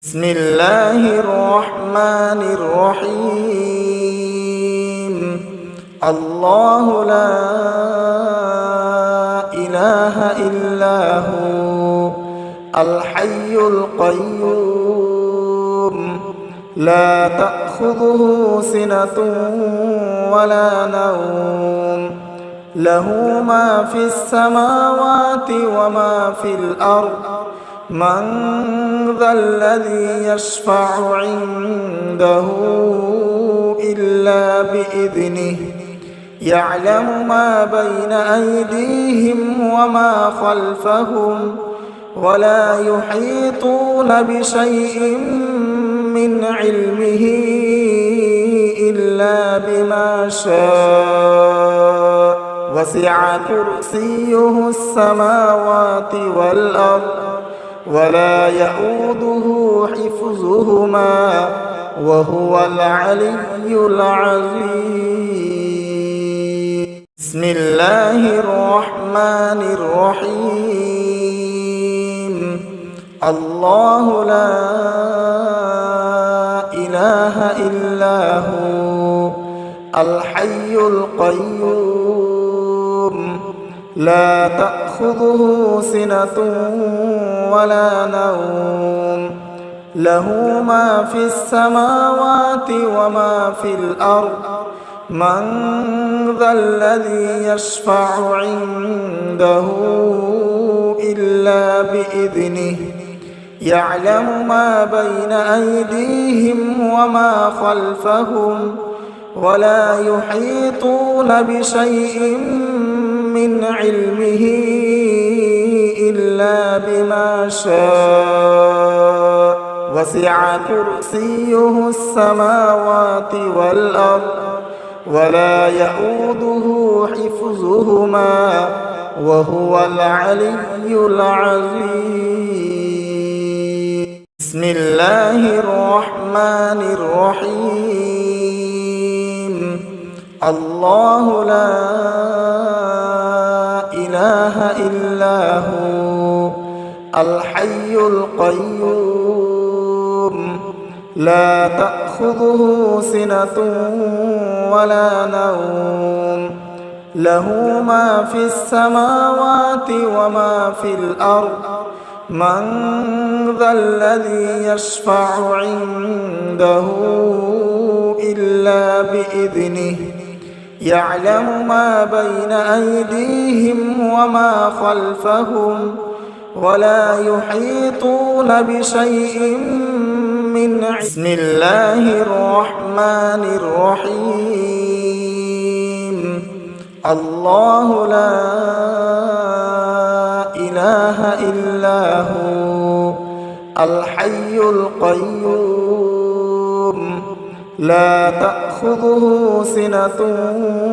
بسم الله الرحمن الرحيم. الله لا إله إلا هو الحي القيوم لا تأخذه سنة ولا نوم له ما في السماوات وما في الأرض من ذا الذي يشفع عنده إلا بإذنه يعلم ما بين أيديهم وما خلفهم ولا يحيطون بشيء من علمه إلا بما شاء وسع كرسيه السماوات والأرض ولا يؤوده حفظهما وهو العلي العظيم. بسم الله الرحمن الرحيم. الله لا إله إلا هو الحي القيوم لا تأخذه سنة ولا نوم له ما في السماوات وما في الأرض من ذا الذي يشفع عنده إلا بإذنه يعلم ما بين أيديهم وما خلفهم ولا يحيطون بشيء من علمه إلا بما شاء وسع كرسيه السماوات والأرض ولا يؤوده حفظهما وهو العلي العظيم. بسم الله الرحمن الرحيم. الله لا إله إلا هو الحي القيوم لا تأخذه سنة ولا نوم له ما في السماوات وما في الأرض من ذا الذي يشفع عنده إلا بإذنه يعلم ما بين أيديهم وما خلفهم ولا يحيطون بشيء من بسم الله الرحمن الرحيم. الله لا إله إلا هو الحي القيوم لا تأخذه سنة